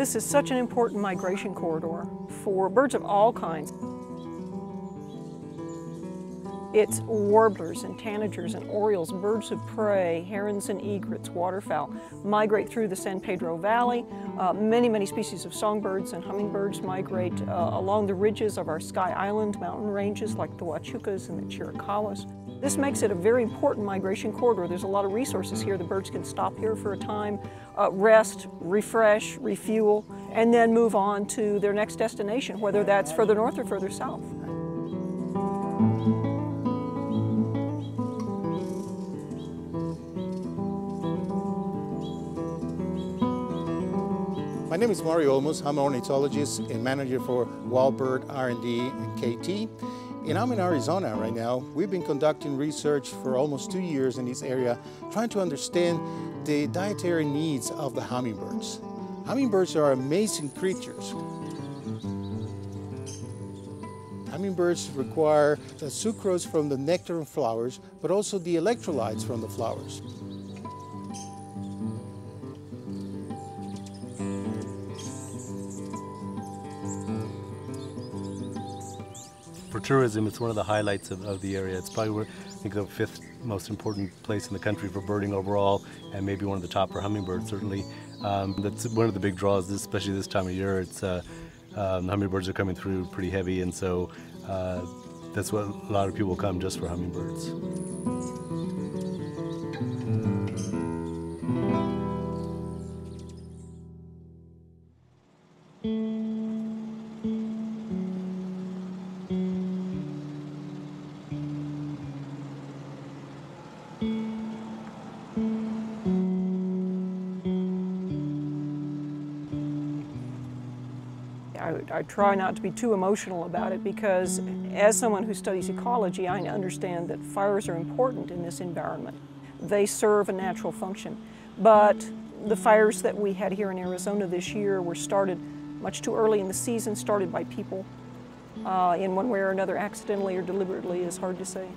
This is such an important migration corridor for birds of all kinds. It's warblers and tanagers and orioles, birds of prey, herons and egrets, waterfowl migrate through the San Pedro Valley. Many species of songbirds and hummingbirds migrate along the ridges of our Sky Island mountain ranges like the Huachucas and the Chiricahuas. This makes it a very important migration corridor. There's a lot of resources here. The birds can stop here for a time, rest, refresh, refuel, and then move on to their next destination, whether that's further north or further south. My name is Mario Olmos. I'm an ornithologist and manager for Wild Bird R&D and KAYTEE. And I'm in Arizona right now. We've been conducting research for almost 2 years in this area, trying to understand the dietary needs of the hummingbirds. Hummingbirds are amazing creatures. Hummingbirds require the sucrose from the nectar of flowers, but also the electrolytes from the flowers. For tourism, it's one of the highlights of the area. It's probably, I think, the 5th most important place in the country for birding overall, and maybe one of the top for hummingbirds, certainly. That's one of the big draws, especially this time of year. It's hummingbirds are coming through pretty heavy, and so that's what a lot of people come just for hummingbirds. I try not to be too emotional about it because as someone who studies ecology, I understand that fires are important in this environment. They serve a natural function. But the fires that we had here in Arizona this year were started much too early in the season, started by people in one way or another, accidentally or deliberately, is hard to say.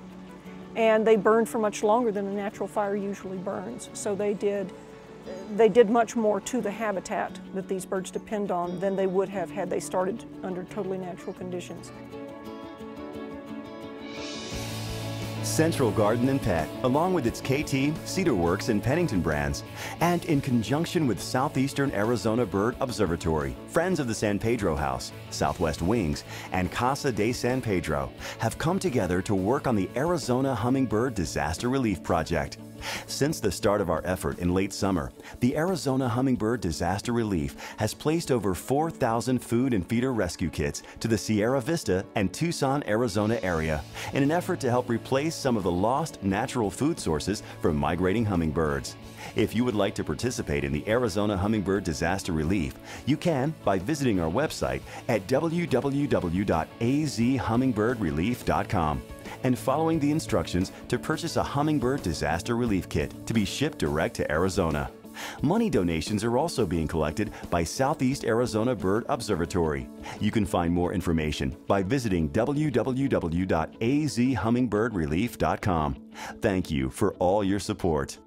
And they burned for much longer than a natural fire usually burns. So they did much more to the habitat that these birds depend on than they would have had they started under totally natural conditions. Central Garden and Pet, along with its KAYTEE, Cedarworks, and Pennington brands, and in conjunction with Southeastern Arizona Bird Observatory, Friends of the San Pedro House, Southwest Wings, and Casa de San Pedro, have come together to work on the Arizona Hummingbird Disaster Relief Project. Since the start of our effort in late summer, the Arizona Hummingbird Disaster Relief has placed over 4,000 food and feeder rescue kits to the Sierra Vista and Tucson, Arizona area in an effort to help replace some of the lost natural food sources from migrating hummingbirds. If you would like to participate in the Arizona Hummingbird Disaster Relief, you can by visiting our website at www.azhummingbirdrelief.com. and following the instructions to purchase a Hummingbird Disaster Relief Kit to be shipped direct to Arizona. Money donations are also being collected by Southeast Arizona Bird Observatory. You can find more information by visiting www.azhummingbirdrelief.com. Thank you for all your support.